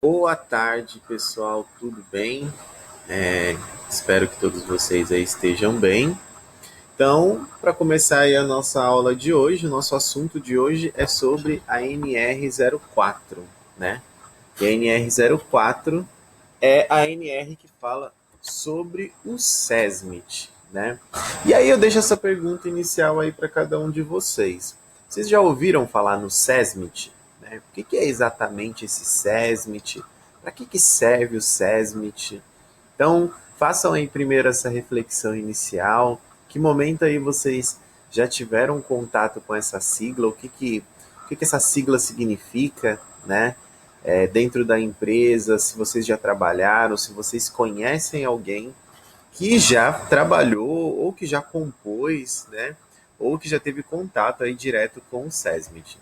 Boa tarde, pessoal, tudo bem? Espero que todos vocês aí estejam bem. Então, para começar aí a nossa aula de hoje, o nosso assunto de hoje é sobre a NR04, né? E a NR04 é a NR que fala sobre o SESMIT, né? E aí eu deixo essa pergunta inicial aí para cada um de vocês. Vocês já ouviram falar no SESMIT? Né? O que é exatamente esse SESMIT? Para que serve o SESMIT? Então, façam aí primeiro essa reflexão inicial. Que momento aí vocês já tiveram contato com essa sigla? O que essa sigla significa, né? Dentro da empresa, se vocês já trabalharam, se vocês conhecem alguém que já trabalhou ou que já compôs, né? Ou que já teve contato aí direto com o SESMIT.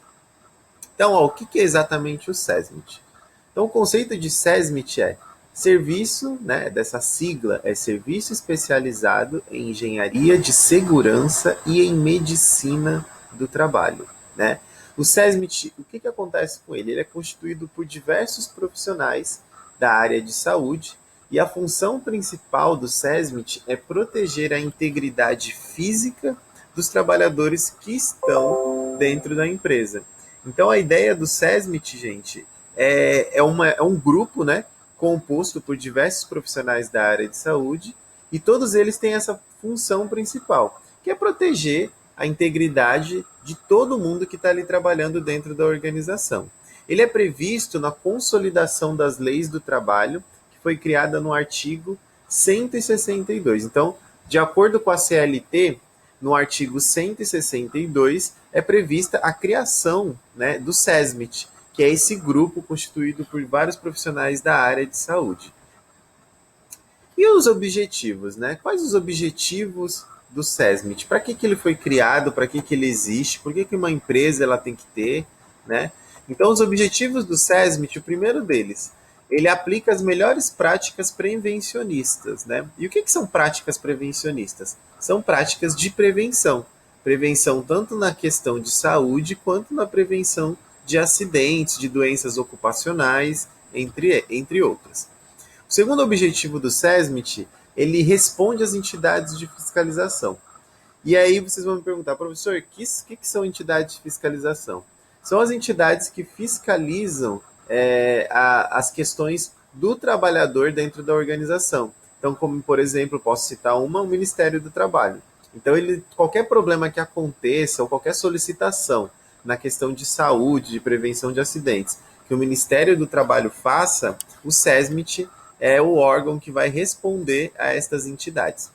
Então, ó, o que é exatamente o SESMIT? Então, o conceito de SESMIT é serviço, né, dessa sigla é Serviço Especializado em Engenharia de Segurança e em Medicina do Trabalho, né? O SESMIT, o que acontece com ele? Ele é constituído por diversos profissionais da área de saúde e a função principal do SESMIT é proteger a integridade física dos trabalhadores que estão dentro da empresa. Então, a ideia do SESMIT, gente, é um grupo, né, composto por diversos profissionais da área de saúde e todos eles têm essa função principal, que é proteger a integridade de todo mundo que está ali trabalhando dentro da organização. Ele é previsto na Consolidação das Leis do Trabalho, que foi criada no artigo 162. Então, de acordo com a CLT, no artigo 162 é prevista a criação, né, do SESMIT, que é esse grupo constituído por vários profissionais da área de saúde. E os objetivos, né? Quais os objetivos do SESMIT? Para que ele foi criado? Para que ele existe? Por que uma empresa ela tem que ter, né? Então, os objetivos do SESMIT, o primeiro deles, ele aplica as melhores práticas prevencionistas, né? E o que são práticas prevencionistas? São práticas de prevenção. Prevenção tanto na questão de saúde quanto na prevenção de acidentes, de doenças ocupacionais, entre outras. O segundo objetivo do SESMIT, ele responde às entidades de fiscalização. E aí vocês vão me perguntar, professor, o que são entidades de fiscalização? São as entidades que fiscalizam as questões do trabalhador dentro da organização. Então, como por exemplo, posso citar o Ministério do Trabalho. Então, qualquer problema que aconteça ou qualquer solicitação na questão de saúde, de prevenção de acidentes, que o Ministério do Trabalho faça, o SESMIT é o órgão que vai responder a estas entidades.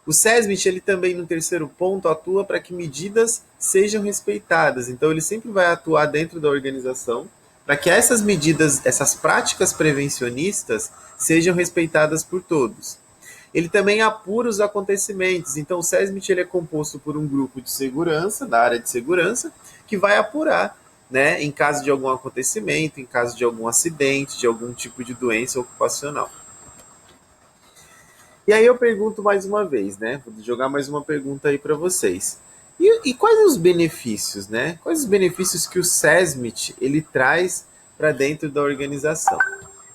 O SESMIT, ele também, no terceiro ponto, atua para que medidas sejam respeitadas. Então, ele sempre vai atuar dentro da organização para que essas medidas, essas práticas prevencionistas sejam respeitadas por todos. Ele também apura os acontecimentos. Então, o SESMIT ele é composto por um grupo de segurança, da área de segurança, que vai apurar, né, em caso de algum acontecimento, em caso de algum acidente, de algum tipo de doença ocupacional. E aí eu pergunto mais uma vez, né? Vou jogar mais uma pergunta aí para vocês. E quais os benefícios, né? Quais os benefícios que o SESMIT ele traz para dentro da organização?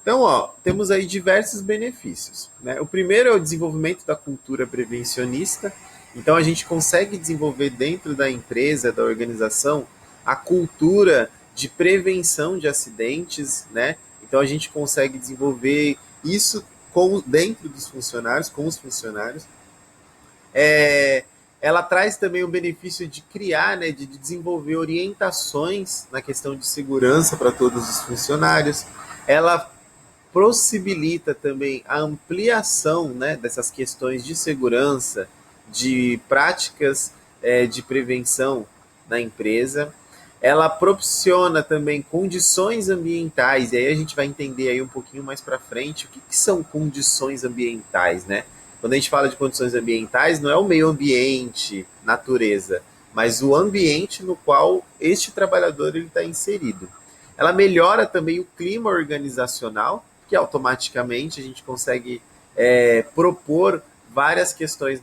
Então, ó, temos aí diversos benefícios, né? O primeiro é o desenvolvimento da cultura prevencionista. Então, a gente consegue desenvolver dentro da empresa, da organização, a cultura de prevenção de acidentes, né? Então, a gente consegue desenvolver isso dentro dos funcionários, com os funcionários. É, ela traz também o benefício de criar, né, de desenvolver orientações na questão de segurança para todos os funcionários. Ela possibilita também a ampliação, né, dessas questões de segurança, de práticas de prevenção na empresa. Ela proporciona também condições ambientais, e aí a gente vai entender aí um pouquinho mais para frente o que são condições ambientais, né? Quando a gente fala de condições ambientais, não é o meio ambiente, natureza, mas o ambiente no qual este trabalhador está inserido. Ela melhora também o clima organizacional, que automaticamente a gente consegue propor várias questões,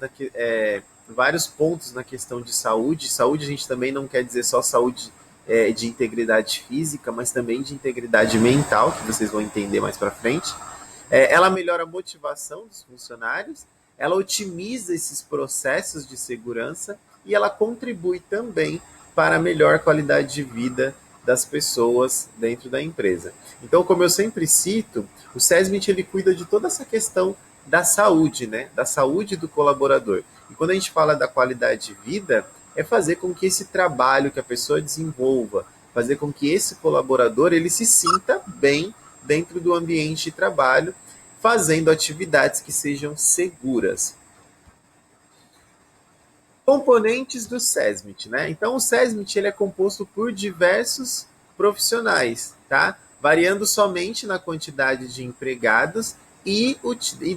vários pontos na questão de saúde. Saúde a gente também não quer dizer só saúde de integridade física, mas também de integridade mental, que vocês vão entender mais para frente. Ela melhora a motivação dos funcionários, ela otimiza esses processos de segurança e ela contribui também para a melhor qualidade de vida das pessoas dentro da empresa. Então, como eu sempre cito, o SESMIT ele cuida de toda essa questão da saúde, né? Da saúde do colaborador. E quando a gente fala da qualidade de vida, é fazer com que esse trabalho que a pessoa desenvolva, fazer com que esse colaborador ele se sinta bem dentro do ambiente de trabalho, fazendo atividades que sejam seguras. Componentes do SESMIT, né? Então o SESMIT ele é composto por diversos profissionais, tá? Variando somente na quantidade de empregados e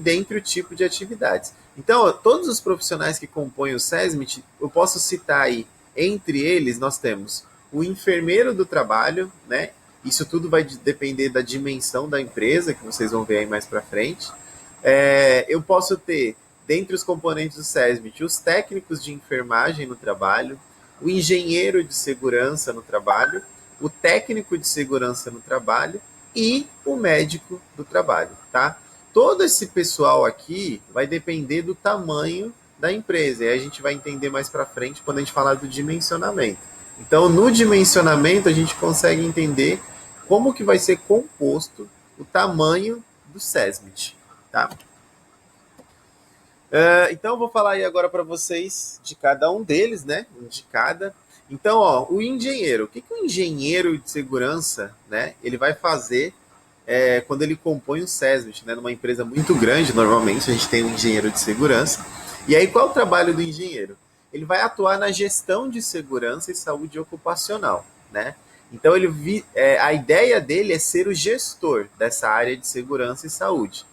dentre o tipo de atividades. Então, todos os profissionais que compõem o SESMIT, eu posso citar aí, entre eles nós temos o enfermeiro do trabalho, né? Isso tudo vai depender da dimensão da empresa, que vocês vão ver aí mais para frente. Eu posso ter, dentre os componentes do SESMIT, os técnicos de enfermagem no trabalho, o engenheiro de segurança no trabalho, o técnico de segurança no trabalho e o médico do trabalho, tá? Todo esse pessoal aqui vai depender do tamanho da empresa, e aí a gente vai entender mais para frente quando a gente falar do dimensionamento. Então, no dimensionamento, a gente consegue entender como que vai ser composto o tamanho do SESMIT, tá? Então, eu vou falar aí agora para vocês de cada um deles, né? De cada. Então, ó, o engenheiro. O que o engenheiro de segurança, né? Ele vai fazer quando ele compõe o SESMIT, né? Numa empresa muito grande, normalmente a gente tem um engenheiro de segurança. E aí, qual é o trabalho do engenheiro? Ele vai atuar na gestão de segurança e saúde ocupacional, né? Então, a ideia dele é ser o gestor dessa área de segurança e saúde,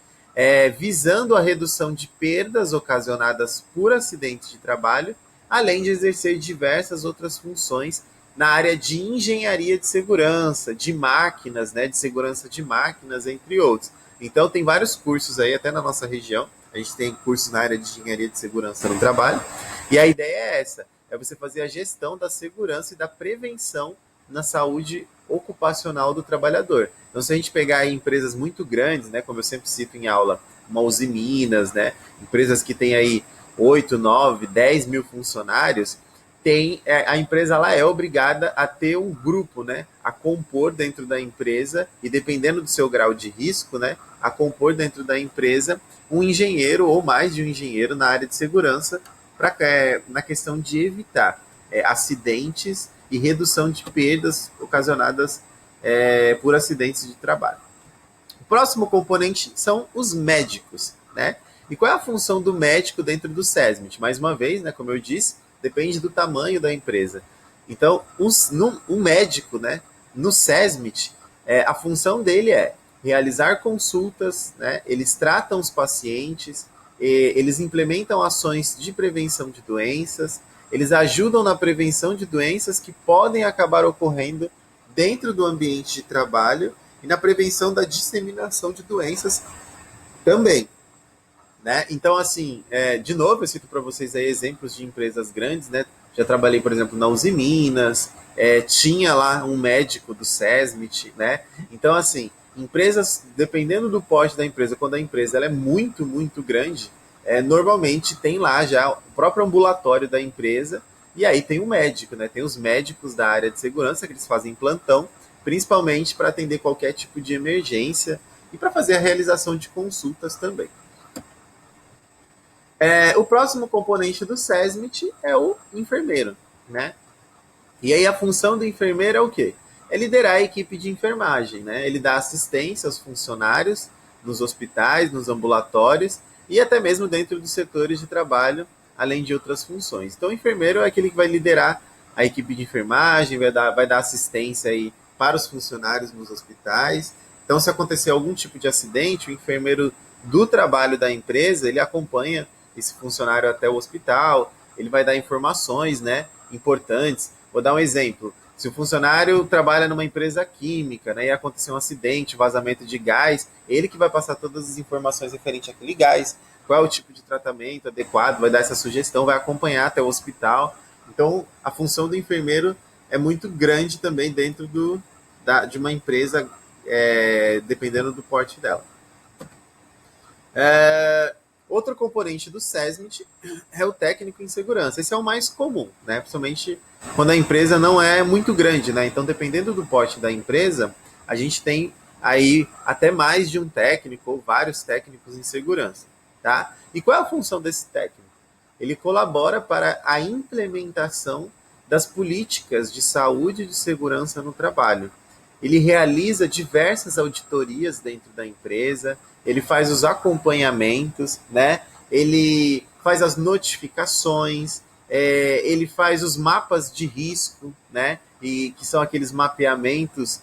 visando a redução de perdas ocasionadas por acidentes de trabalho, além de exercer diversas outras funções na área de engenharia de segurança, de máquinas, né, de segurança de máquinas, entre outros. Então, tem vários cursos aí, até na nossa região. A gente tem cursos na área de engenharia de segurança no trabalho. E a ideia é essa: é você fazer a gestão da segurança e da prevenção na saúde ocupacional do trabalhador. Então, se a gente pegar aí empresas muito grandes, né, como eu sempre cito em aula, uma Uzi Minas, né, empresas que têm aí 8, 9, 10 mil funcionários, a empresa lá é obrigada a ter um grupo, né, a compor dentro da empresa, e dependendo do seu grau de risco, né, a compor dentro da empresa um engenheiro ou mais de um engenheiro na área de segurança, na questão de evitar acidentes e redução de perdas ocasionadas por acidentes de trabalho. O próximo componente são os médicos, né? E qual é a função do médico dentro do SESMIT? Mais uma vez, né, como eu disse, depende do tamanho da empresa. Então, o médico, né, no SESMIT, a função dele é realizar consultas, né, eles tratam os pacientes, eles implementam ações de prevenção de doenças, eles ajudam na prevenção de doenças que podem acabar ocorrendo dentro do ambiente de trabalho e na prevenção da disseminação de doenças também, né? Então, assim, de novo, eu cito para vocês aí exemplos de empresas grandes, né? Já trabalhei, por exemplo, na Uzi Minas, tinha lá um médico do SESMIT, né? Então, assim, empresas, dependendo do porte da empresa, quando a empresa ela é muito, muito grande, normalmente tem lá já o próprio ambulatório da empresa, e aí tem o médico, né? Tem os médicos da área de segurança que eles fazem plantão, principalmente para atender qualquer tipo de emergência e para fazer a realização de consultas também. O próximo componente do SESMIT é o enfermeiro, né? E aí a função do enfermeiro é o quê? É liderar a equipe de enfermagem, né? Ele dá assistência aos funcionários nos hospitais, nos ambulatórios e até mesmo dentro dos setores de trabalho, além de outras funções. Então, o enfermeiro é aquele que vai liderar a equipe de enfermagem, vai dar assistência aí para os funcionários nos hospitais. Então, se acontecer algum tipo de acidente, o enfermeiro do trabalho da empresa, ele acompanha esse funcionário até o hospital, ele vai dar informações, né, importantes. Vou dar um exemplo. Se o funcionário trabalha numa empresa química, né, e acontecer um acidente, vazamento de gás, ele que vai passar todas as informações referentes àquele gás, qual é o tipo de tratamento adequado, vai dar essa sugestão, vai acompanhar até o hospital. Então, a função do enfermeiro é muito grande também dentro de uma empresa, dependendo do porte dela. Outro componente do SESMIT é o técnico em segurança. Esse é o mais comum, né? Principalmente quando a empresa não é muito grande, né? Então, dependendo do porte da empresa, a gente tem aí até mais de um técnico ou vários técnicos em segurança, tá? E qual é a função desse técnico? Ele colabora para a implementação das políticas de saúde e de segurança no trabalho. Ele realiza diversas auditorias dentro da empresa, ele faz os acompanhamentos, né? Ele faz as notificações, ele faz os mapas de risco, né? E que são aqueles mapeamentos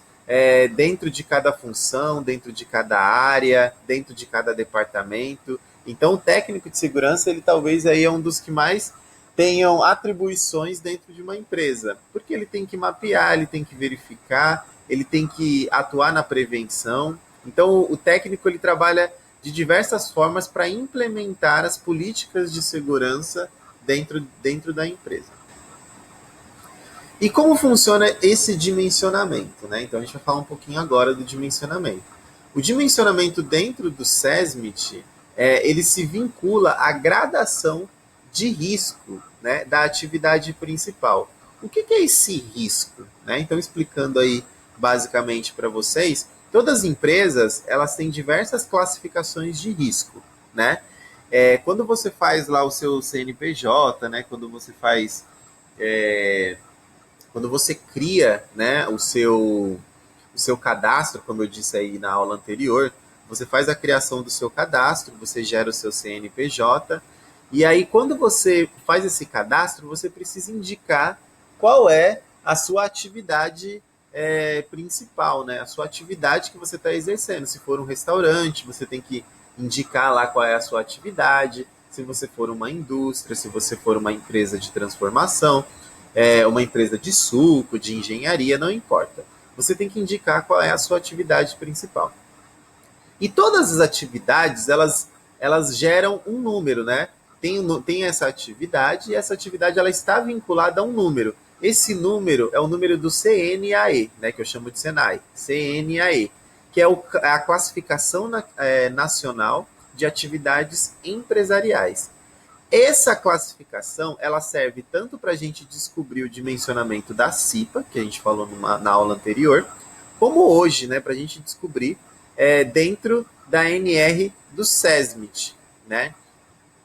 dentro de cada função, dentro de cada área, dentro de cada departamento. Então, o técnico de segurança, ele talvez aí é um dos que mais tenham atribuições dentro de uma empresa, porque ele tem que mapear, ele tem que verificar, ele tem que atuar na prevenção. Então, o técnico ele trabalha de diversas formas para implementar as políticas de segurança dentro da empresa. E como funciona esse dimensionamento, né? Então, a gente vai falar um pouquinho agora do dimensionamento. O dimensionamento dentro do SESMIT, ele se vincula à gradação de risco, né, da atividade principal. O que é esse risco? Né? Então, explicando aí basicamente para vocês, todas as empresas elas têm diversas classificações de risco, né? Quando você faz lá o seu CNPJ, né? Quando você cria, né, o seu cadastro, como eu disse aí na aula anterior, você faz a criação do seu cadastro, você gera o seu CNPJ, e aí quando você faz esse cadastro, você precisa indicar qual é a sua atividade principal, né? A sua atividade que você está exercendo. Se for um restaurante, você tem que indicar lá qual é a sua atividade. Se você for uma indústria, se você for uma empresa de transformação, uma empresa de suco, de engenharia, não importa. Você tem que indicar qual é a sua atividade principal. E todas as atividades, elas geram um número, né? Tem essa atividade e essa atividade ela está vinculada a um número. Esse número é o número do CNAE, né, que eu chamo de SENAI, CNAE, que é a classificação nacional de atividades empresariais. Essa classificação ela serve tanto para a gente descobrir o dimensionamento da CIPA, que a gente falou na aula anterior, como hoje, né, para a gente descobrir dentro da NR do SESMIT, né?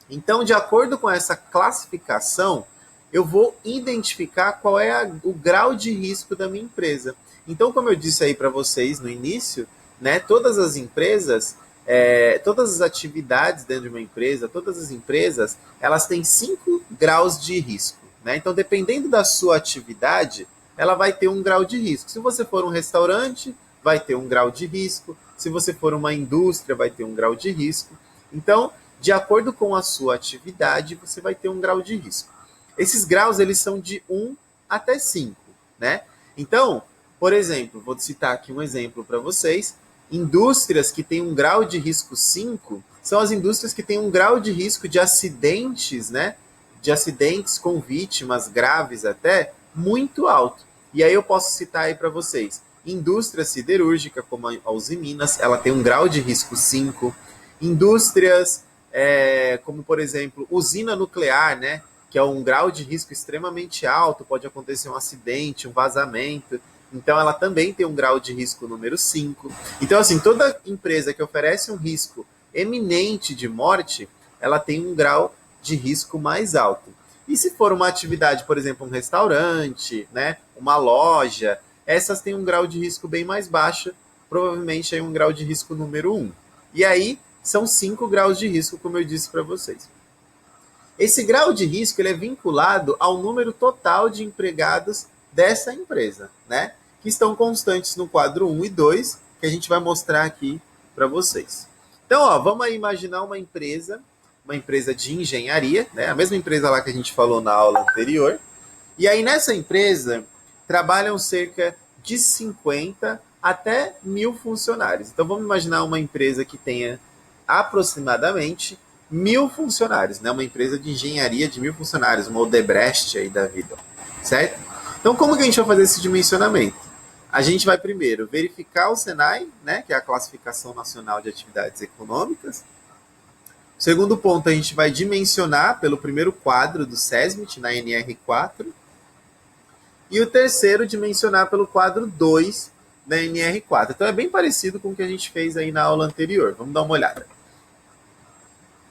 Então, de acordo com essa classificação, eu vou identificar qual é o grau de risco da minha empresa. Então, como eu disse aí para vocês no início, né, todas as empresas, todas as atividades dentro de uma empresa, todas as empresas, elas têm 5 graus de risco. Né? Então, dependendo da sua atividade, ela vai ter um grau de risco. Se você for um restaurante, vai ter um grau de risco. Se você for uma indústria, vai ter um grau de risco. Então, de acordo com a sua atividade, você vai ter um grau de risco. Esses graus, eles são de 1 até 5, né? Então, por exemplo, vou citar aqui um exemplo para vocês. Indústrias que têm um grau de risco 5 são as indústrias que têm um grau de risco de acidentes, né? De acidentes com vítimas graves até, muito alto. E aí eu posso citar aí para vocês. Indústria siderúrgica, como a Usiminas, ela tem um grau de risco 5. Indústrias como, por exemplo, usina nuclear, né? Que é um grau de risco extremamente alto, pode acontecer um acidente, um vazamento. Então, ela também tem um grau de risco número 5. Então, assim, toda empresa que oferece um risco eminente de morte, ela tem um grau de risco mais alto. E se for uma atividade, por exemplo, um restaurante, né, uma loja, essas têm um grau de risco bem mais baixo, provavelmente aí um grau de risco número 1. E aí, são 5 graus de risco, como eu disse para vocês. Esse grau de risco ele é vinculado ao número total de empregados dessa empresa, né? Que estão constantes no quadro 1 e 2, que a gente vai mostrar aqui para vocês. Então, vamos aí imaginar uma empresa de engenharia, né? A mesma empresa lá que a gente falou na aula anterior. E aí nessa empresa trabalham cerca de 50 até 1.000 funcionários. Então vamos imaginar uma empresa que tenha aproximadamente 1.000 funcionários, né? Uma empresa de engenharia de 1.000 funcionários, uma Odebrecht aí da vida, certo? Então, como que a gente vai fazer esse dimensionamento? A gente vai primeiro verificar o SENAI, né, que é a Classificação Nacional de Atividades Econômicas. O segundo ponto, a gente vai dimensionar pelo primeiro quadro do SESMIT, na NR4. E o terceiro, dimensionar pelo quadro 2 da NR4. Então, é bem parecido com o que a gente fez aí na aula anterior. Vamos dar uma olhada.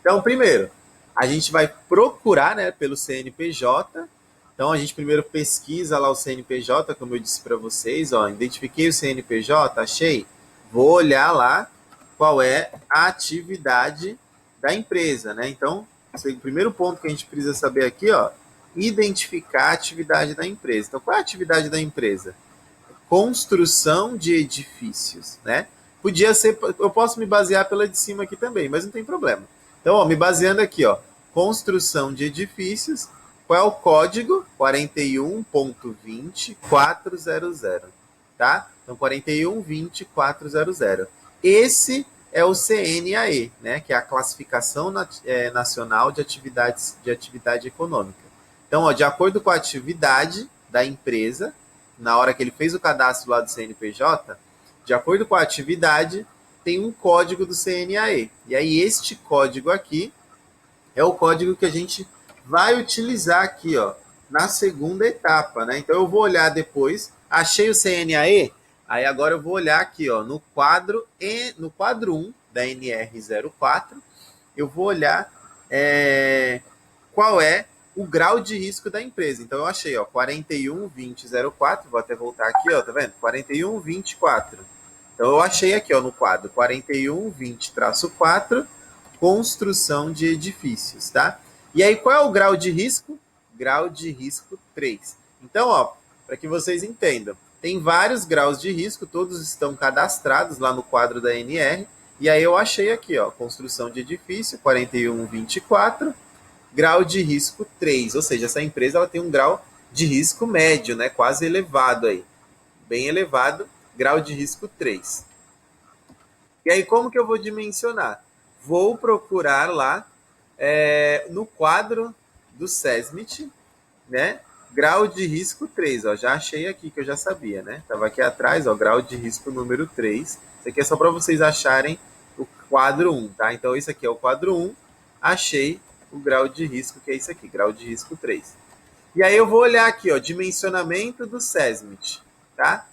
Então, primeiro, a gente vai procurar, né, pelo CNPJ. Então, a gente primeiro pesquisa lá o CNPJ, como eu disse para vocês. Ó, identifiquei o CNPJ, achei. Vou olhar lá qual é a atividade da empresa, né? Então, o primeiro ponto que a gente precisa saber aqui, ó, identificar a atividade da empresa. Então, qual é a atividade da empresa? Construção de edifícios, né? Podia ser, eu posso me basear pela de cima aqui também, mas não tem problema. Então, ó, me baseando aqui, ó, construção de edifícios, qual é o código? 41.20.400, tá? Então, 41.20.400. Esse é o CNAE, né, que é a Classificação Nacional de Atividade Econômica. Então, ó, de acordo com a atividade da empresa, na hora que ele fez o cadastro lá do CNPJ, de acordo com a atividade, tem um código do CNAE. E aí, este código aqui é o código que a gente vai utilizar aqui, ó, na segunda etapa, né? Então, eu vou olhar depois, achei o CNAE, aí agora eu vou olhar aqui, ó, no quadro 1 da NR04, eu vou olhar qual é o grau de risco da empresa. Então, eu achei, ó, 41.20.04, vou até voltar aqui, ó, tá vendo? 41.24. Então, eu achei aqui, ó, no quadro 41.20-4, construção de edifícios, tá? E aí, qual é o grau de risco? Grau de risco 3. Então, ó, para que vocês entendam, tem vários graus de risco, todos estão cadastrados lá no quadro da NR, e aí eu achei aqui, ó, construção de edifício, 41.24, grau de risco 3, ou seja, essa empresa ela tem um grau de risco médio, né, quase elevado aí, bem elevado, grau de risco 3. E aí, como que eu vou dimensionar? Vou procurar lá no quadro do SESMIT, né? Grau de risco 3, ó, já achei aqui que eu já sabia, né? Tava aqui atrás, ó, grau de risco número 3. Isso aqui é só para vocês acharem o quadro 1, tá? Então, isso aqui é o quadro 1. Achei o grau de risco, que é isso aqui, grau de risco 3. E aí eu vou olhar aqui, ó, dimensionamento do SESMIT, tá?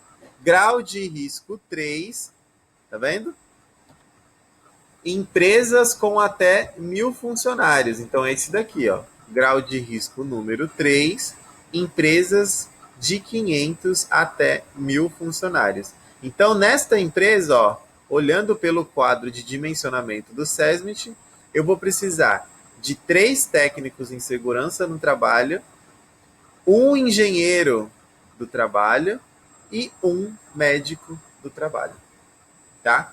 Grau de risco 3, tá vendo? Empresas com até 1.000 funcionários. Então é esse daqui, ó. Grau de risco número 3, empresas de 500 até 1.000 funcionários. Então, nesta empresa, ó, olhando pelo quadro de dimensionamento do SESMIT, eu vou precisar de 3 técnicos em segurança no trabalho, um engenheiro do trabalho e um médico do trabalho, tá?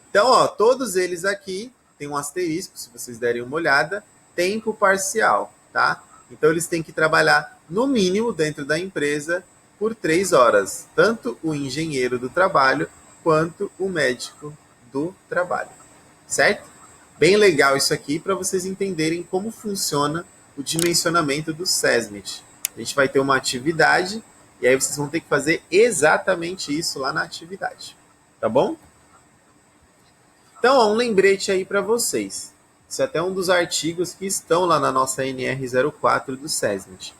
Então, ó, todos eles aqui tem um asterisco, se vocês derem uma olhada, tempo parcial, tá? Então, eles têm que trabalhar no mínimo dentro da empresa por 3 horas, tanto o engenheiro do trabalho quanto o médico do trabalho, certo? Bem legal isso aqui para vocês entenderem como funciona o dimensionamento do SESMIT. A gente vai ter uma atividade e aí vocês vão ter que fazer exatamente isso lá na atividade, tá bom? Então, ó, um lembrete aí para vocês. Isso é até um dos artigos que estão lá na nossa NR04 do SESMIT.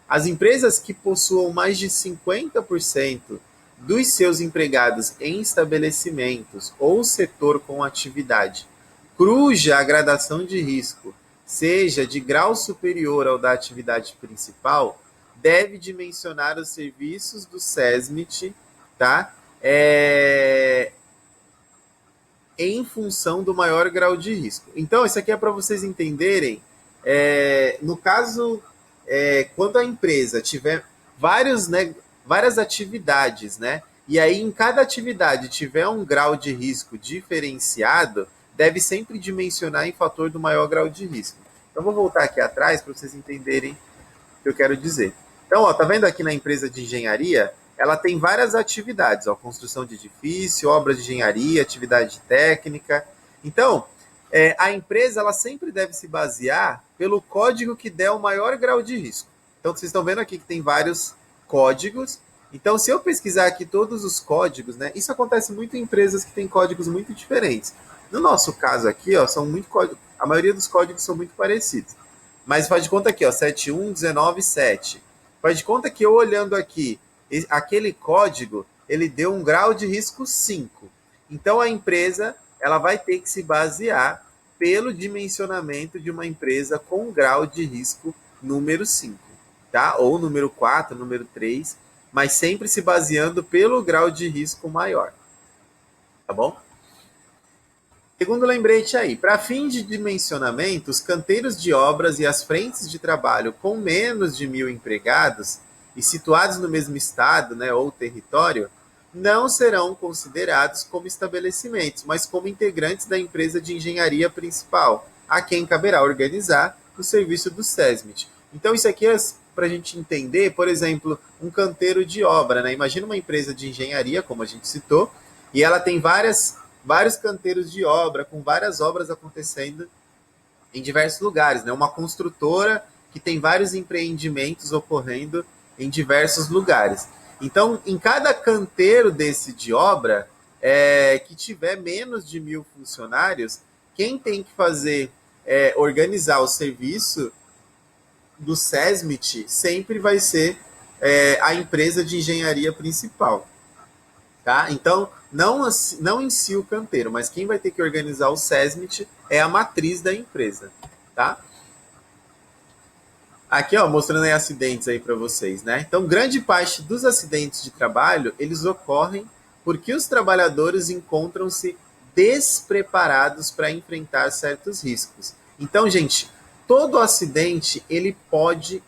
As empresas que possuam mais de 50% dos seus empregados em estabelecimentos ou setor com atividade cuja a gradação de risco seja de grau superior ao da atividade principal, deve dimensionar os serviços do SESMIT, tá? Em função do maior grau de risco. Então, isso aqui é para vocês entenderem, no caso, quando a empresa tiver várias atividades, né? E aí, em cada atividade tiver um grau de risco diferenciado, deve sempre dimensionar em fator do maior grau de risco. Então, vou voltar aqui atrás para vocês entenderem o que eu quero dizer. Então, ó, tá vendo aqui na empresa de engenharia? Ela tem várias atividades, ó, construção de edifício, obras de engenharia, atividade técnica. Então, a empresa ela sempre deve se basear pelo código que der o maior grau de risco. Então, vocês estão vendo aqui que tem vários códigos. Então, se eu pesquisar aqui todos os códigos, né, isso acontece muito em empresas que têm códigos muito diferentes. No nosso caso aqui, ó, são muito códigos, a maioria dos códigos são muito parecidos. Mas faz de conta aqui, ó, 71197. Faz de conta que eu olhando aqui, aquele código, ele deu um grau de risco 5. Então a empresa, ela vai ter que se basear pelo dimensionamento de uma empresa com grau de risco número 5, tá? Ou número 4, número 3, mas sempre se baseando pelo grau de risco maior, tá bom? Segundo lembrete aí, para fins de dimensionamento, os canteiros de obras e as frentes de trabalho com menos de 1.000 empregados e situados no mesmo estado, né, ou território, não serão considerados como estabelecimentos, mas como integrantes da empresa de engenharia principal, a quem caberá organizar o serviço do SESMIT. Então, isso aqui é para a gente entender, por exemplo, um canteiro de obra. Né? Imagina uma empresa de engenharia, como a gente citou, e ela tem vários canteiros de obra, com várias obras acontecendo em diversos lugares. Né? Uma construtora que tem vários empreendimentos ocorrendo em diversos lugares. Então, em cada canteiro desse de obra, que tiver menos de 1.000 funcionários, quem tem que fazer, organizar o serviço do SESMIT sempre vai ser a empresa de engenharia principal. Tá? Então, não em si o canteiro, mas quem vai ter que organizar o SESMIT é a matriz da empresa. Tá? Aqui, ó, mostrando aí acidentes aí para vocês, né? Então, grande parte dos acidentes de trabalho, eles ocorrem porque os trabalhadores encontram-se despreparados para enfrentar certos riscos. Então, gente, todo acidente ele pode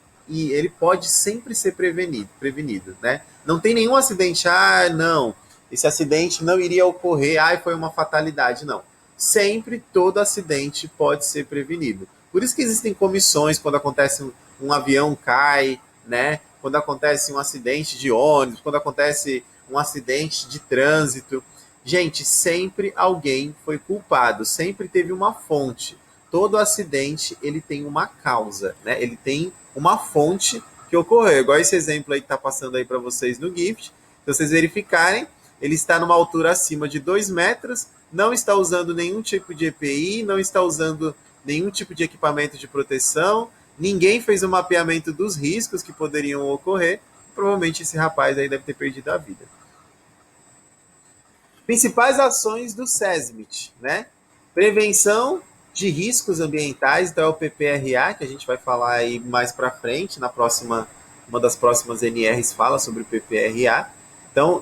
sempre ser prevenido, né? Não tem nenhum acidente, não, esse acidente não iria ocorrer, foi uma fatalidade, não. Sempre todo acidente pode ser prevenido. Por isso que existem comissões quando acontece um avião cai, né? Quando acontece um acidente de ônibus, quando acontece um acidente de trânsito. Gente, sempre alguém foi culpado, sempre teve uma fonte. Todo acidente ele tem uma causa, né? Ele tem uma fonte que ocorreu. Igual esse exemplo aí que está passando aí para vocês no GIFT. Se vocês verificarem, ele está numa altura acima de 2 metros, não está usando nenhum tipo de EPI, não está usando nenhum tipo de equipamento de proteção, ninguém fez o mapeamento dos riscos que poderiam ocorrer, provavelmente esse rapaz aí deve ter perdido a vida. Principais ações do SESMIT, né? Prevenção de riscos ambientais, então é o PPRA, que a gente vai falar aí mais para frente, uma das próximas NRs fala sobre o PPRA. Então,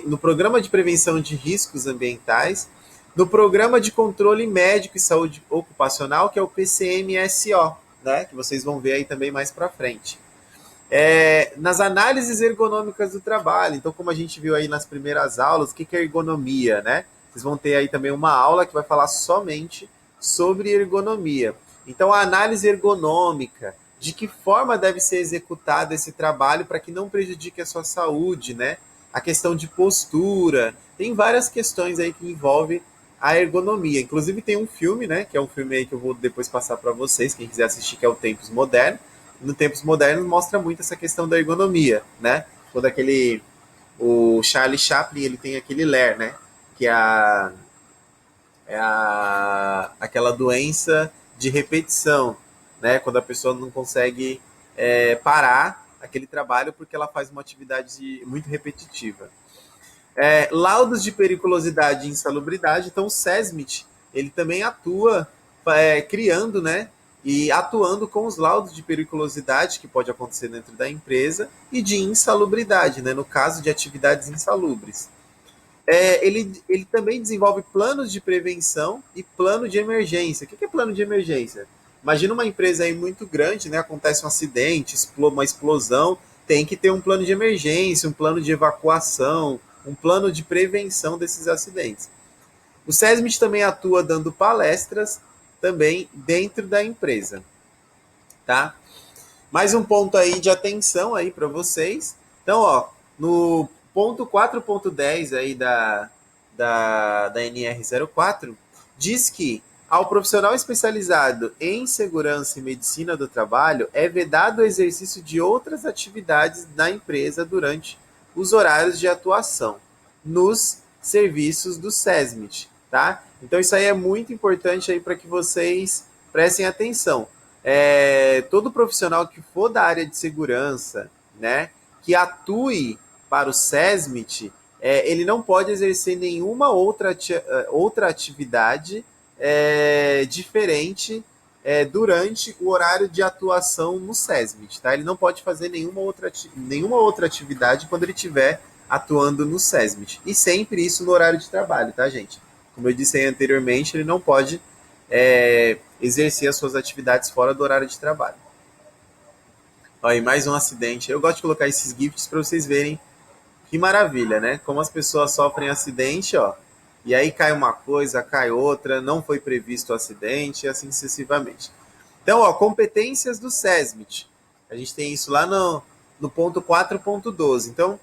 no programa de prevenção de riscos ambientais, no programa de controle médico e saúde ocupacional, que é o PCMSO, né, que vocês vão ver aí também mais para frente. Nas análises ergonômicas do trabalho, então como a gente viu aí nas primeiras aulas, o que é ergonomia, né? Vocês vão ter aí também uma aula que vai falar somente sobre ergonomia. Então a análise ergonômica, de que forma deve ser executado esse trabalho para que não prejudique a sua saúde, né? A questão de postura, tem várias questões aí que envolvem a ergonomia. Inclusive tem um filme, né, que é um filme aí que eu vou depois passar para vocês, quem quiser assistir, que é o Tempos Modernos. No Tempos Modernos mostra muito essa questão da ergonomia, né? Quando o Charlie Chaplin, ele tem aquele LER, né? Que aquela doença de repetição, né? Quando a pessoa não consegue parar aquele trabalho porque ela faz uma atividade muito repetitiva. Laudos de periculosidade e insalubridade. Então, o SESMIT, ele também atua criando, né, e atuando com os laudos de periculosidade que pode acontecer dentro da empresa e de insalubridade, né, no caso de atividades insalubres. Ele também desenvolve planos de prevenção e plano de emergência. O que é plano de emergência? Imagina uma empresa aí muito grande, né, acontece um acidente, uma explosão, tem que ter um plano de emergência, um plano de evacuação, um plano de prevenção desses acidentes. O SESMIT também atua dando palestras também dentro da empresa, tá? Mais um ponto aí de atenção aí para vocês. Então, ó, no ponto 4.10 aí da NR04, diz que Ao profissional especializado em segurança e medicina do trabalho, é vedado o exercício de outras atividades da empresa durante os horários de atuação nos serviços do SESMIT, tá? Então isso aí é muito importante aí para que vocês prestem atenção. Todo profissional que for da área de segurança, né, que atue para o SESMIT, ele não pode exercer nenhuma outra atividade diferente durante o horário de atuação no SESMIT, tá? Ele não pode fazer nenhuma outra atividade quando ele estiver atuando no SESMIT. E sempre isso no horário de trabalho, tá, gente? Como eu disse aí anteriormente, ele não pode exercer as suas atividades fora do horário de trabalho. Aí, mais um acidente. Eu gosto de colocar esses GIFs para vocês verem que maravilha, né? Como as pessoas sofrem acidente, ó. E aí cai uma coisa, cai outra, não foi previsto o acidente, e assim sucessivamente. Então, ó, competências do SESMIT. A gente tem isso lá no ponto 4.12. Então,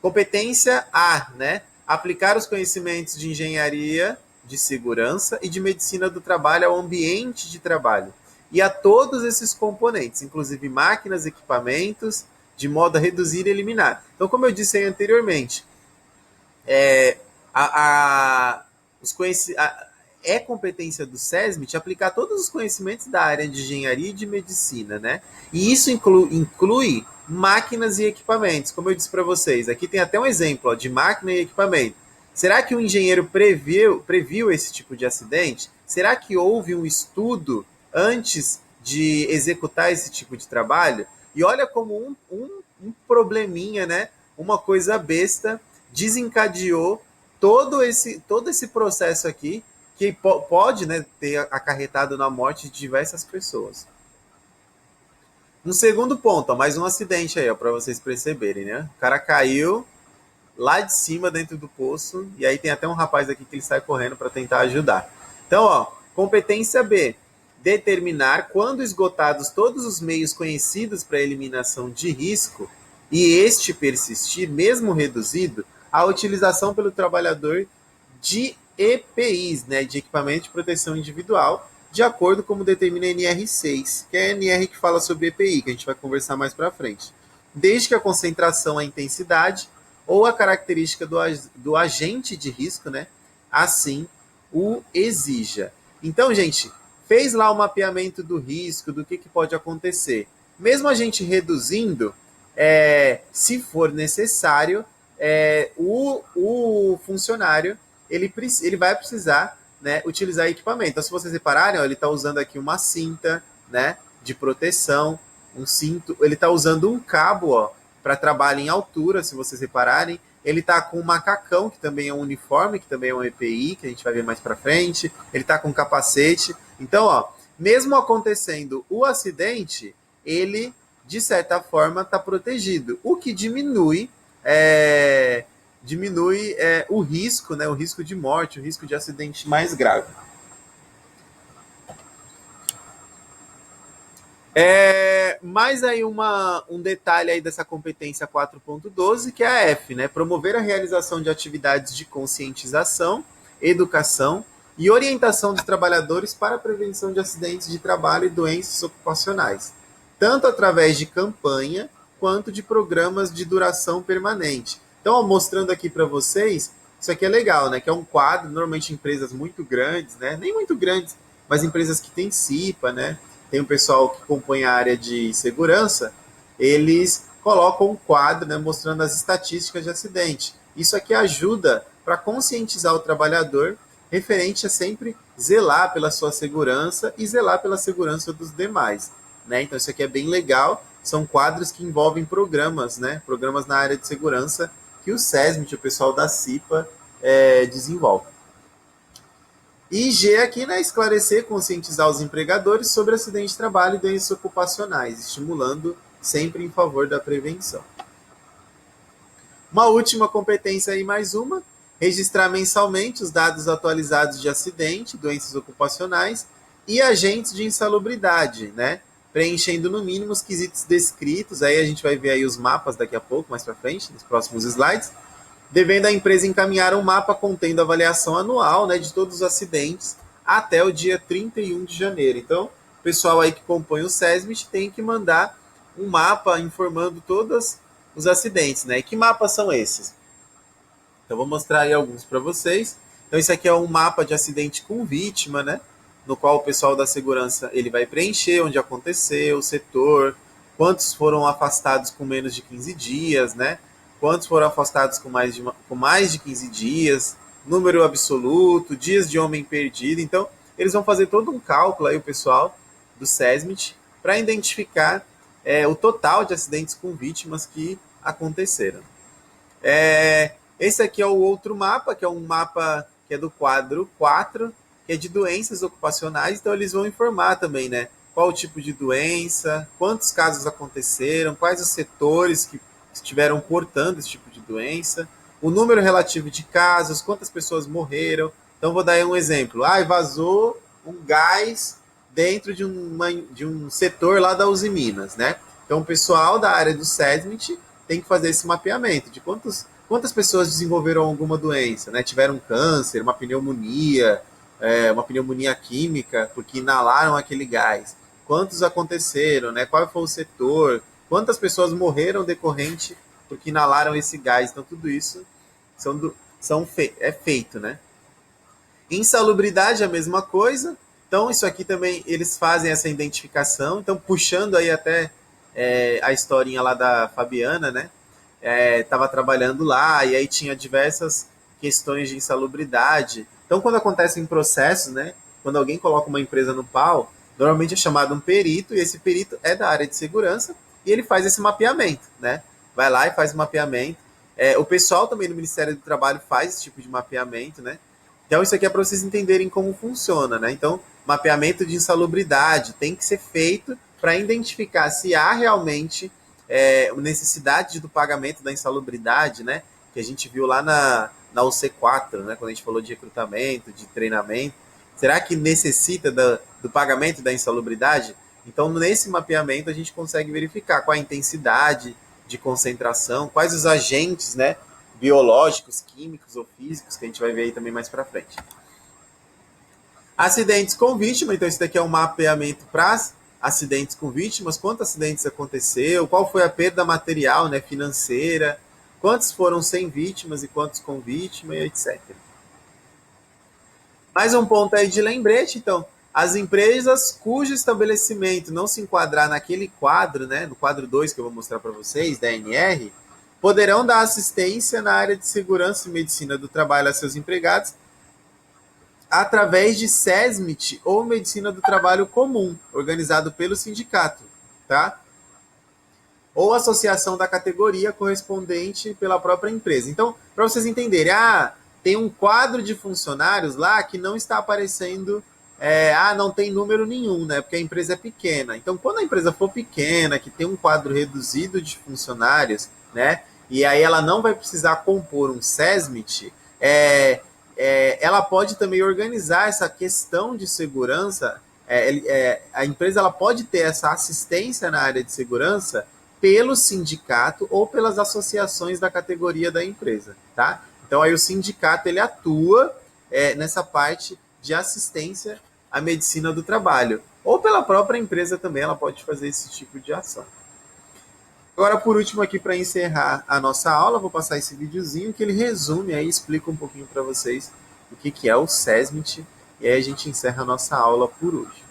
competência A, né? Aplicar os conhecimentos de engenharia, de segurança e de medicina do trabalho ao ambiente de trabalho e a todos esses componentes, inclusive máquinas, equipamentos, de modo a reduzir e eliminar. Então, como eu disse aí anteriormente, é competência do SESMIT aplicar todos os conhecimentos da área de engenharia e de medicina, né? E isso inclui máquinas e equipamentos, como eu disse para vocês. Aqui tem até um exemplo, ó, de máquina e equipamento. Será que o engenheiro previu esse tipo de acidente? Será que houve um estudo antes de executar esse tipo de trabalho? E olha como um probleminha, né? Uma coisa besta desencadeou todo esse processo aqui que pode, né, ter acarretado na morte de diversas pessoas. No segundo ponto, ó, mais um acidente aí, para vocês perceberem, né? O cara caiu lá de cima dentro do poço e aí tem até um rapaz aqui que ele sai correndo para tentar ajudar. Então, ó, competência B, determinar quando esgotados todos os meios conhecidos para eliminação de risco e este persistir, mesmo reduzido, a utilização pelo trabalhador de EPIs, né, de equipamento de proteção individual, de acordo com como determina a NR6, que é a NR que fala sobre EPI, que a gente vai conversar mais para frente. Desde que a concentração, a intensidade ou a característica do agente de risco, né, assim o exija. Então, gente, fez lá o mapeamento do risco, do que pode acontecer. Mesmo a gente reduzindo, se for necessário, o funcionário ele vai precisar, né, utilizar equipamento. Então, se vocês repararem, ó, ele está usando aqui uma cinta, né, de proteção, um cinto, ele está usando um cabo para trabalho em altura, se vocês repararem. Ele está com um macacão, que também é um uniforme, que também é um EPI, que a gente vai ver mais para frente. Ele está com um capacete. Então, ó, mesmo acontecendo o acidente, ele, de certa forma, está protegido, o que diminui o risco, né, o risco de morte, o risco de acidente mais grave. Mais aí um detalhe aí dessa competência 4.12, que é a F, né? Promover a realização de atividades de conscientização, educação e orientação dos trabalhadores para a prevenção de acidentes de trabalho e doenças ocupacionais, tanto através de campanha quanto de programas de duração permanente. Então, ó, mostrando aqui para vocês, isso aqui é legal, né? Que é um quadro, normalmente empresas muito grandes, né? Nem muito grandes, mas empresas que têm CIPA, né? Tem um pessoal que compõe a área de segurança, eles colocam um quadro, né, mostrando as estatísticas de acidente. Isso aqui ajuda para conscientizar o trabalhador referente a sempre zelar pela sua segurança e zelar pela segurança dos demais, né? Então isso aqui é bem legal, são quadros que envolvem programas, né, programas na área de segurança que o SESMIT, o pessoal da CIPA, desenvolve. E G aqui, né, esclarecer, conscientizar os empregadores sobre acidentes de trabalho e doenças ocupacionais, estimulando sempre em favor da prevenção. Uma última competência aí, mais uma, registrar mensalmente os dados atualizados de acidente, doenças ocupacionais e agentes de insalubridade, né, preenchendo no mínimo os quesitos descritos, aí a gente vai ver aí os mapas daqui a pouco, mais para frente, nos próximos slides, devendo a empresa encaminhar um mapa contendo avaliação anual, né, de todos os acidentes, até o dia 31 de janeiro. Então, o pessoal aí que compõe o SESMIT tem que mandar um mapa informando todos os acidentes, né? E que mapas são esses? Então, vou mostrar aí alguns para vocês. Então, esse aqui é um mapa de acidente com vítima, né? No qual o pessoal da segurança ele vai preencher onde aconteceu, o setor, quantos foram afastados com menos de 15 dias, né? Quantos foram afastados com mais de 15 dias, número absoluto, dias de homem perdido. Então, eles vão fazer todo um cálculo aí, o pessoal do SESMIT, para identificar o total de acidentes com vítimas que aconteceram. Esse aqui é o outro mapa, que é um mapa que é do quadro 4, que é de doenças ocupacionais. Então, eles vão informar também, né? Qual o tipo de doença, quantos casos aconteceram, quais os setores que estiveram portando esse tipo de doença, o número relativo de casos, quantas pessoas morreram. Então, vou dar aí um exemplo. Vazou um gás dentro de um setor lá da Uzi Minas, né? Então, o pessoal da área do SESMIT tem que fazer esse mapeamento de quantas pessoas desenvolveram alguma doença, né? Tiveram câncer, uma pneumonia química, porque inalaram aquele gás. Quantos aconteceram, né? Qual foi o setor? Quantas pessoas morreram decorrente porque inalaram esse gás? Então, tudo isso é feito, né? Insalubridade é a mesma coisa. Então, isso aqui também, eles fazem essa identificação. Então, puxando aí até a historinha lá da Fabiana, né? Estava trabalhando lá e aí tinha diversas questões de insalubridade. Então, quando acontecem processos, né? Quando alguém coloca uma empresa no pau, normalmente é chamado um perito e esse perito é da área de segurança e ele faz esse mapeamento, né? Vai lá e faz o mapeamento. O pessoal também do Ministério do Trabalho faz esse tipo de mapeamento, né? Então, isso aqui é para vocês entenderem como funciona, né? Então, mapeamento de insalubridade tem que ser feito para identificar se há realmente necessidade do pagamento da insalubridade, né? Que a gente viu lá na UC4, né? Quando a gente falou de recrutamento, de treinamento. Será que necessita do pagamento da insalubridade? Então, nesse mapeamento, a gente consegue verificar qual a intensidade de concentração, quais os agentes, né? Biológicos, químicos ou físicos, que a gente vai ver aí também mais para frente. Acidentes com vítima, então esse daqui é um mapeamento para acidentes com vítimas, quantos acidentes aconteceu, qual foi a perda material, né, financeira, quantos foram sem vítimas e quantos com vítima, e etc. Mais um ponto aí de lembrete, então, as empresas cujo estabelecimento não se enquadrar naquele quadro, né, no quadro 2 que eu vou mostrar para vocês, da ANR, poderão dar assistência na área de segurança e medicina do trabalho a seus empregados através de SESMIT ou medicina do trabalho comum, organizado pelo sindicato, tá? Ou associação da categoria correspondente pela própria empresa. Então, para vocês entenderem, tem um quadro de funcionários lá que não está aparecendo, não tem número nenhum, né? Porque a empresa é pequena. Então, quando a empresa for pequena, que tem um quadro reduzido de funcionários, né? E aí ela não vai precisar compor um SESMIT, ela pode também organizar essa questão de segurança. A empresa ela pode ter essa assistência na área de segurança pelo sindicato ou pelas associações da categoria da empresa, tá? Então aí o sindicato ele atua nessa parte de assistência à medicina do trabalho, ou pela própria empresa também ela pode fazer esse tipo de ação. Agora, por último, aqui para encerrar a nossa aula, vou passar esse videozinho que ele resume aí, explica um pouquinho para vocês o que é o SESMIT, e aí a gente encerra a nossa aula por hoje.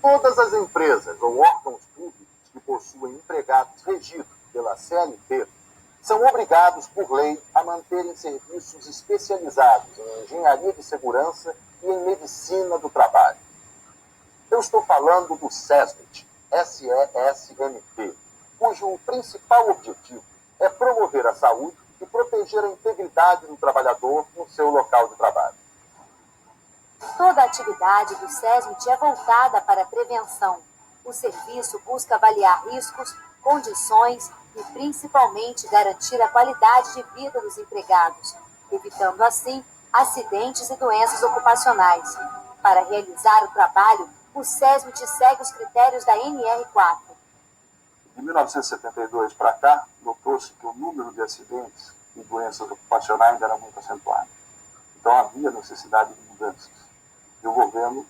Todas as empresas ou órgãos públicos que possuem empregados regidos pela CLT são obrigados, por lei, a manterem serviços especializados em engenharia de segurança e em medicina do trabalho. Eu estou falando do SESMIT, SESMT, cujo principal objetivo é promover a saúde e proteger a integridade do trabalhador no seu local de trabalho. Toda a atividade do SESMIT é voltada para a prevenção, O serviço busca avaliar riscos, condições e principalmente garantir a qualidade de vida dos empregados, evitando assim acidentes e doenças ocupacionais. Para realizar o trabalho, o SESMIT segue os critérios da NR4. De 1972 para cá, notou-se que o número de acidentes e doenças ocupacionais era muito acentuado. Então havia necessidade de mudanças. E o governo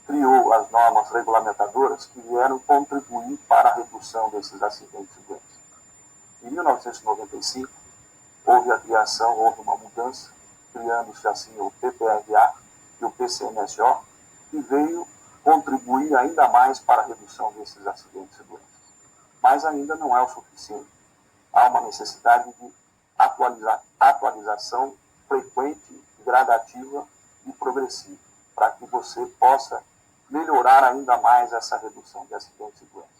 criou as normas regulamentadoras que vieram contribuir para a redução desses acidentes e doenças. Em 1995, houve uma mudança, criando-se assim o PPRA e o PCMSO, que veio contribuir ainda mais para a redução desses acidentes e doenças. Mas ainda não é o suficiente. Há uma necessidade de atualização frequente, gradativa e progressiva, para que você possa melhorar ainda mais essa redução de acidentes e doenças.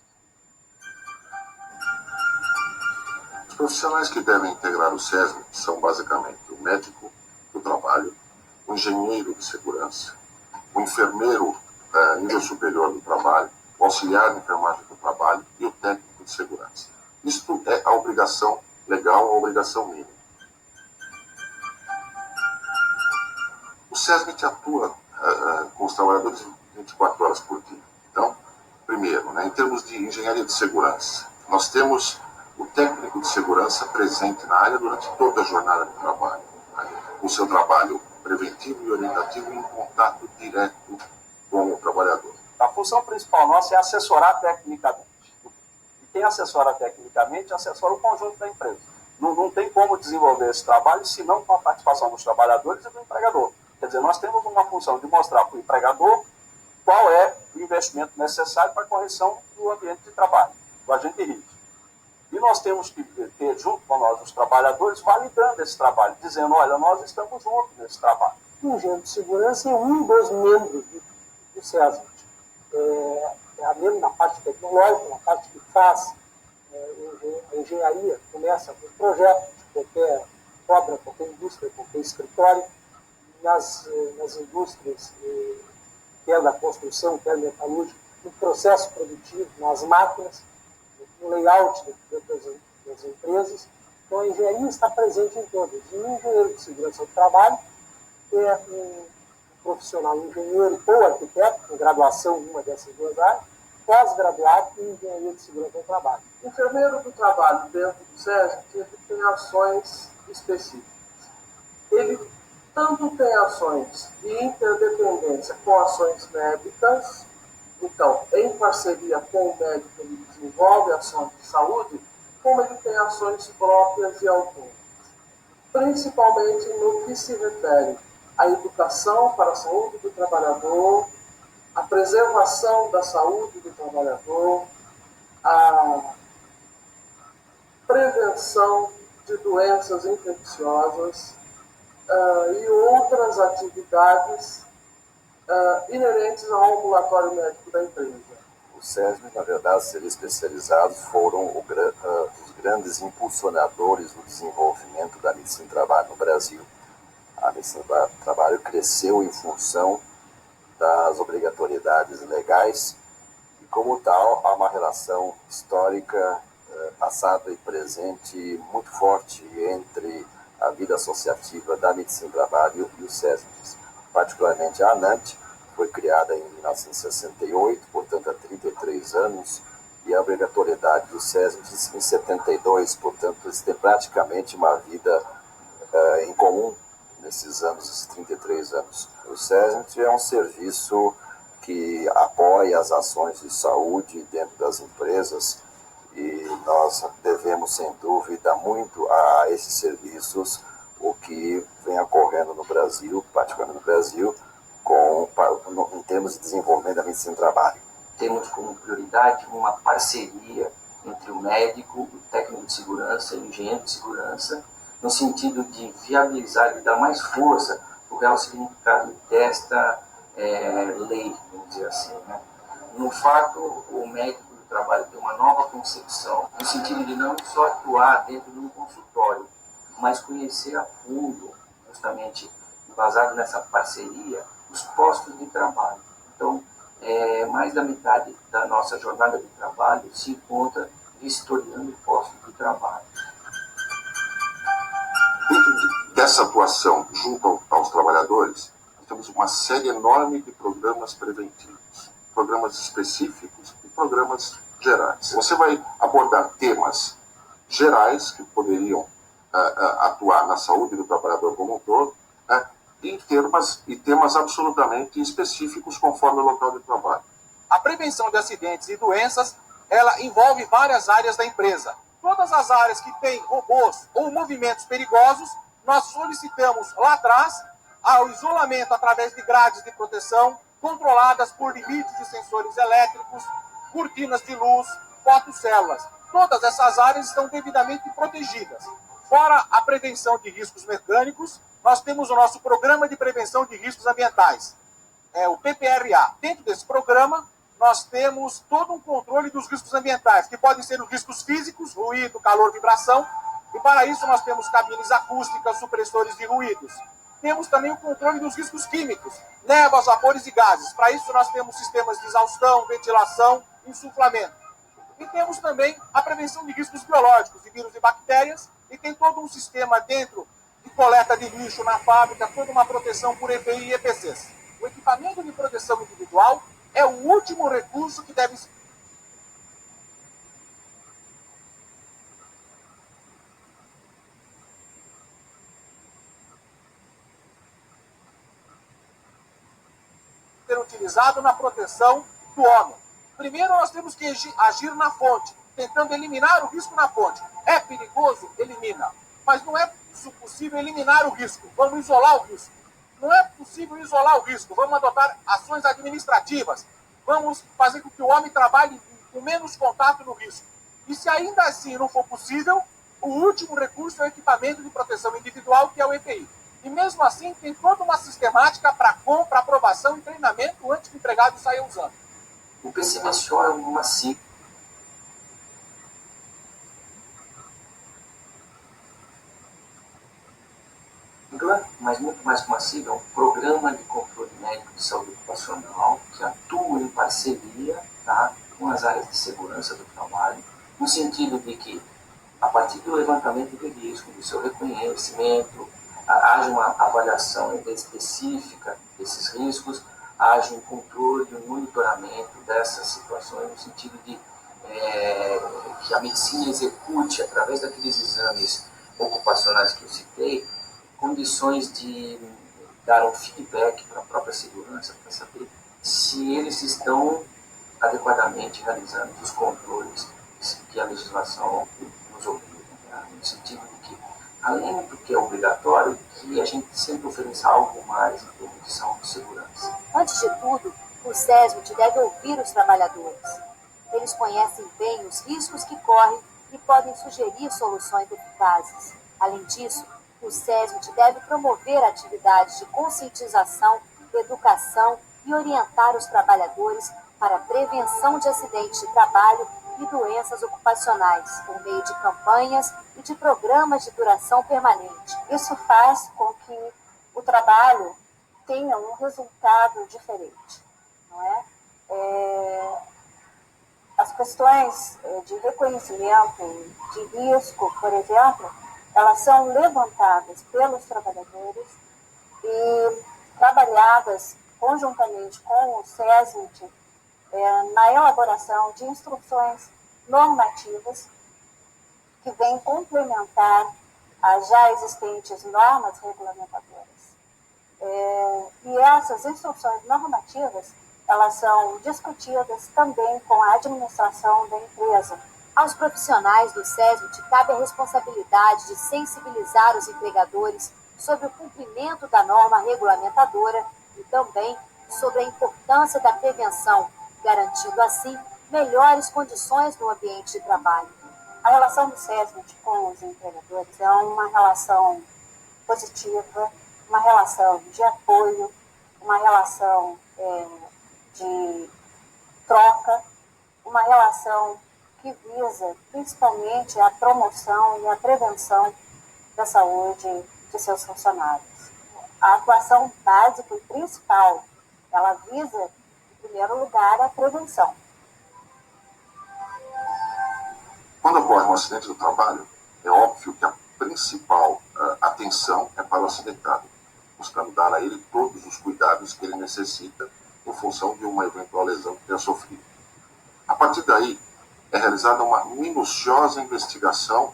Os profissionais que devem integrar o SESMIT são basicamente o médico do trabalho, o engenheiro de segurança, o enfermeiro nível superior do trabalho, o auxiliar de enfermagem do trabalho e o técnico de segurança. Isto é a obrigação legal, a obrigação mínima. O SESMIT atua com os trabalhadores 24 horas por dia. Então, primeiro, em termos de engenharia de segurança, nós temos o técnico de segurança presente na área durante toda a jornada de trabalho, o seu trabalho preventivo e orientativo em contato direto com o trabalhador. A função principal nossa é assessorar tecnicamente. E quem assessora tecnicamente, assessora o conjunto da empresa. Não tem como desenvolver esse trabalho se não com a participação dos trabalhadores e do empregador. Quer dizer, nós temos uma função de mostrar para o empregador qual é o investimento necessário para a correção do ambiente de trabalho, do agente de risco. E nós temos que ter, junto com nós, os trabalhadores, validando esse trabalho, dizendo, olha, nós estamos juntos nesse trabalho. O engenheiro de segurança é um dos membros do SESMIT. Mesmo na parte tecnológica, na parte que faz a engenharia, começa com projeto de qualquer obra, qualquer indústria, qualquer escritório, nas indústrias, quer da construção, quer metalúrgica, no processo produtivo, nas máquinas, no layout das empresas. Então, a engenharia está presente em todas. E o engenheiro de segurança do trabalho é um profissional engenheiro ou arquiteto, com graduação em uma dessas duas áreas, pós-graduado em engenharia de segurança do trabalho. O enfermeiro do trabalho dentro do SESMIT tem ações específicas. Ele tanto tem ações de interdependência com ações médicas, então, em parceria com o médico, ele desenvolve ações de saúde, como ele tem ações próprias e autônomas, principalmente no que se refere à educação para a saúde do trabalhador, a preservação da saúde do trabalhador, a prevenção de doenças infecciosas e outras atividades inerentes ao ambulatório médico da empresa. O SESMIT, na verdade, os serviços especializados foram os grandes impulsionadores do desenvolvimento da medicina do trabalho no Brasil. A medicina do trabalho cresceu em função das obrigatoriedades legais e, como tal, há uma relação histórica, passada e presente muito forte entre a vida associativa da medicina do trabalho e o SESMIT. Particularmente a ANAMT, foi criada em 1968, portanto há 33 anos, e a obrigatoriedade do SESMIT em 72, portanto eles têm praticamente uma vida em comum nesses anos, esses 33 anos. O SESMIT é um serviço que apoia as ações de saúde dentro das empresas e nós devemos, sem dúvida, muito a esses serviços o que vem ocorrendo no Brasil, particularmente no Brasil, em termos de desenvolvimento da medicina do trabalho. Temos como prioridade uma parceria entre o médico, o técnico de segurança e o engenheiro de segurança, no sentido de viabilizar e dar mais força para o real significado desta lei, vamos dizer assim. No fato, o médico do trabalho tem uma nova concepção, no sentido de não só atuar dentro de um consultório, mas conhecer a fundo, justamente baseado nessa parceria, os postos de trabalho. Então, mais da metade da nossa jornada de trabalho se encontra vistoriando postos de trabalho. Dentro dessa atuação junto aos trabalhadores, nós temos uma série enorme de programas preventivos, programas específicos e programas gerais. Você vai abordar temas gerais que poderiam atuar na saúde do trabalhador como um todo, né, e temas absolutamente específicos conforme o local de trabalho. A prevenção de acidentes e doenças, ela envolve várias áreas da empresa. Todas as áreas que têm robôs ou movimentos perigosos, nós solicitamos lá atrás o isolamento através de grades de proteção, controladas por limites de sensores elétricos, cortinas de luz, fotocélulas. Todas essas áreas estão devidamente protegidas. Fora a prevenção de riscos mecânicos, nós temos o nosso Programa de Prevenção de Riscos Ambientais, o PPRA. Dentro desse programa, nós temos todo um controle dos riscos ambientais, que podem ser os riscos físicos, ruído, calor, vibração, e para isso nós temos cabines acústicas, supressores de ruídos. Temos também o controle dos riscos químicos, névoas, vapores e gases. Para isso nós temos sistemas de exaustão, ventilação, insuflamento. E temos também a prevenção de riscos biológicos, de vírus e bactérias, e tem todo um sistema dentro de coleta de lixo na fábrica, toda uma proteção por EPI e EPCs. O equipamento de proteção individual é o último recurso que deve ser utilizado na proteção do homem. Primeiro, nós temos que agir na fonte, tentando eliminar o risco na fonte. É perigoso? Elimina. Mas não é possível eliminar o risco. Vamos isolar o risco. Não é possível isolar o risco. Vamos adotar ações administrativas. Vamos fazer com que o homem trabalhe com menos contato no risco. E se ainda assim não for possível, o último recurso é o equipamento de proteção individual, que é o EPI. E mesmo assim, tem toda uma sistemática para compra, aprovação e treinamento antes que o empregado saia usando. O PCMSO é uma sigla, mas muito mais que uma sigla, é um programa de controle médico de saúde ocupacional que atua em parceria, tá, com as áreas de segurança do trabalho, no sentido de que, a partir do levantamento de risco, do seu reconhecimento, haja uma avaliação específica desses riscos, haja um controle, um monitoramento dessas situações, no sentido de que a medicina execute, através daqueles exames ocupacionais que eu citei, condições de dar um feedback para a própria segurança, para saber se eles estão adequadamente realizando os controles que a legislação nos obriga, né? No sentido de que, além do que é obrigatório, que a gente sempre ofereça algo mais em termos de saúde e segurança. Antes de tudo, o SESMIT deve ouvir os trabalhadores. Eles conhecem bem os riscos que correm e podem sugerir soluções eficazes. Além disso, o SESMIT deve promover atividades de conscientização, educação e orientar os trabalhadores para a prevenção de acidentes de trabalho e doenças ocupacionais, por meio de campanhas e de programas de duração permanente. Isso faz com que o trabalho tenha um resultado diferente, não é? As questões de reconhecimento de risco, por exemplo, elas são levantadas pelos trabalhadores e trabalhadas conjuntamente com o SESMIT na elaboração de instruções normativas que vêm complementar as já existentes normas regulamentadoras. E essas instruções normativas, elas são discutidas também com a administração da empresa. Aos profissionais do SESMIT cabe a responsabilidade de sensibilizar os empregadores sobre o cumprimento da norma regulamentadora e também sobre a importância da prevenção, garantindo assim melhores condições no ambiente de trabalho. A relação do SESMIT com os empregadores é uma relação positiva, uma relação de apoio, uma relação de troca, uma relação que visa principalmente a promoção e a prevenção da saúde de seus funcionários. A atuação básica e principal, ela visa Em primeiro lugar, a prevenção. Quando ocorre um acidente do trabalho, é óbvio que a principal atenção é para o acidentado, buscando dar a ele todos os cuidados que ele necessita em função de uma eventual lesão que tenha sofrido. A partir daí, é realizada uma minuciosa investigação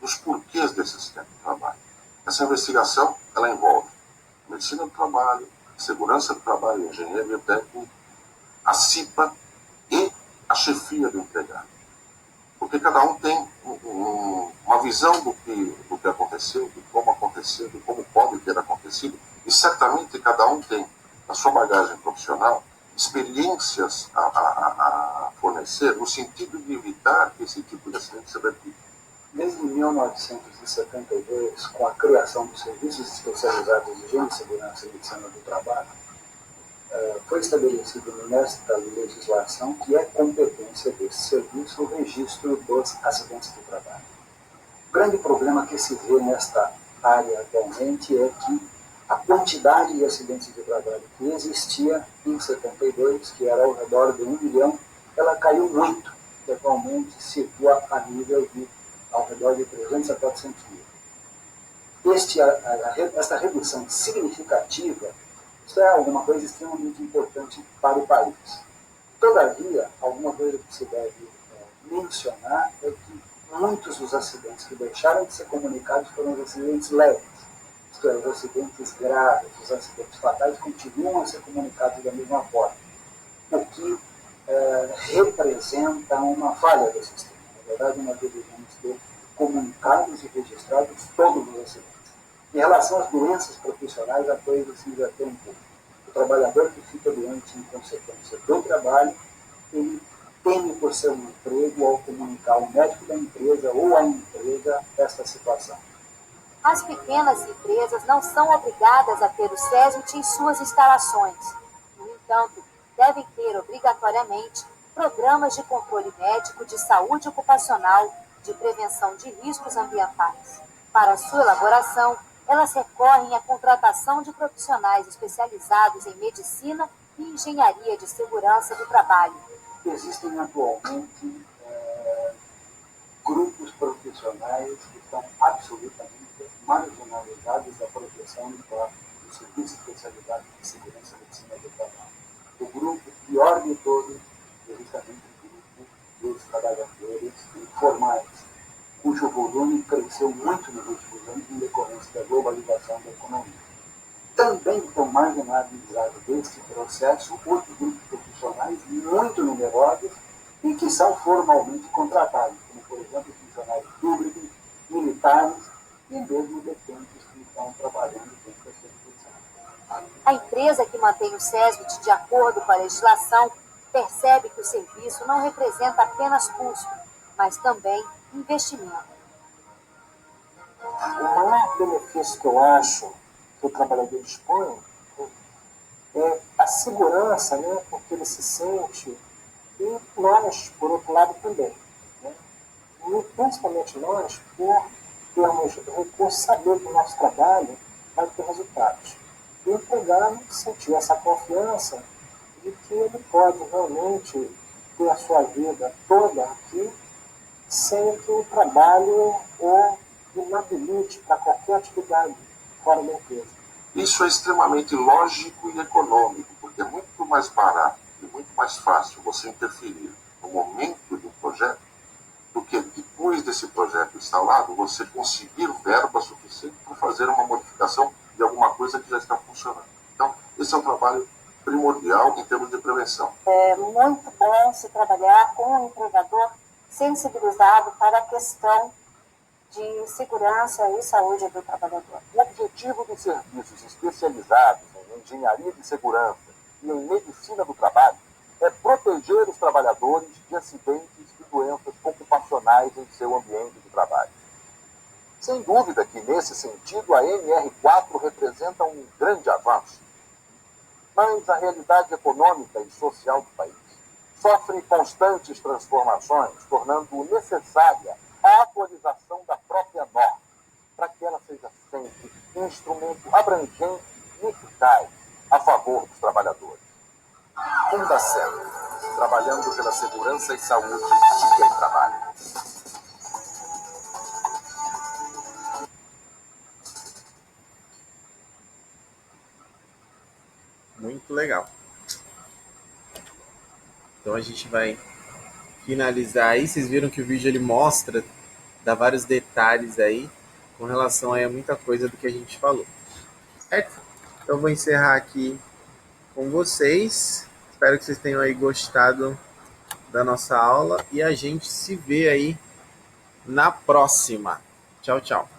dos porquês desse acidente do trabalho. Essa investigação, ela envolve medicina do trabalho, segurança do trabalho, engenharia técnica, a CIPA e a chefia do empregado. Porque cada um tem uma visão do que aconteceu, de como pode ter acontecido, e certamente cada um tem, na sua bagagem profissional, experiências a fornecer no sentido de evitar que esse tipo de acidente se repita. Desde 1972, com a criação dos serviços especializados de higiene, segurança e medicina do trabalho, foi estabelecido nesta legislação que é competência desse serviço o registro dos acidentes do trabalho. O grande problema que se vê nesta área atualmente é que a quantidade de acidentes de trabalho que existia em 72, que era ao redor de 1 milhão, ela caiu muito, que atualmente situa a nível de ao redor de 300 a 400 mil. Esta redução significativa, isso é alguma coisa extremamente importante para o país. Todavia, alguma coisa que se deve mencionar é que muitos dos acidentes que deixaram de ser comunicados foram os acidentes leves, isto é, os acidentes graves, os acidentes fatais continuam a ser comunicados da mesma forma, o que representa uma falha do sistema. Na verdade, nós deveríamos ter comunicados e registrados todos os acidentes. Em relação às doenças profissionais, a coisa se inverteu um pouco. O trabalhador que fica doente em consequência do trabalho, ele teme por seu emprego ao comunicar ao médico da empresa ou à empresa esta situação. As pequenas empresas não são obrigadas a ter o SESMIT em suas instalações. No entanto, devem ter obrigatoriamente programas de controle médico de saúde ocupacional, de prevenção de riscos ambientais. Para sua elaboração, elas recorrem à contratação de profissionais especializados em medicina e engenharia de segurança do trabalho. Existem atualmente grupos profissionais que estão absolutamente marginalizados da proteção do serviço especializado de segurança e medicina do trabalho. O grupo pior de todos é justamente o grupo dos trabalhadores informais, cujo volume cresceu muito nos últimos anos em decorrência da globalização da economia. Também estão marginalizados deste processo outros grupos profissionais muito numerosos e que são formalmente contratados, como, por exemplo, funcionários públicos, militares e mesmo detentos que estão trabalhando dentro da Constituição. A empresa que mantém o SESMIT de acordo com a legislação percebe que o serviço não representa apenas custo, mas também investimento. O maior benefício que eu acho que o trabalhador dispõe é a segurança, né, porque ele se sente, e nós, por outro lado, também. Né? E principalmente nós, por termos recursos, saber que o nosso trabalho vai ter resultados. E o empregado sentir essa confiança de que ele pode realmente ter a sua vida toda aqui sem que o trabalho o inabilite para qualquer atividade fora da empresa. Isso é extremamente lógico e econômico, porque é muito mais barato e muito mais fácil você interferir no momento de um projeto do que depois desse projeto instalado você conseguir verba suficiente para fazer uma modificação de alguma coisa que já está funcionando. Então, esse é um trabalho primordial em termos de prevenção. É muito bom se trabalhar com um empregador sensibilizado para a questão de segurança e saúde do trabalhador. O objetivo dos serviços especializados em engenharia de segurança e em medicina do trabalho é proteger os trabalhadores de acidentes e doenças ocupacionais em seu ambiente de trabalho. Sem dúvida que, nesse sentido, a NR4 representa um grande avanço. Mas a realidade econômica e social do país sofre constantes transformações, tornando necessária a atualização da própria norma, para que ela seja sempre um instrumento abrangente e eficaz a favor dos trabalhadores. Fundacel, trabalhando pela segurança e saúde de quem trabalha. Muito legal. Então a gente vai finalizar aí. Vocês viram que o vídeo ele mostra, dá vários detalhes aí com relação aí a muita coisa do que a gente falou. Certo? Então eu vou encerrar aqui com vocês. Espero que vocês tenham aí gostado da nossa aula e a gente se vê aí na próxima. Tchau, tchau.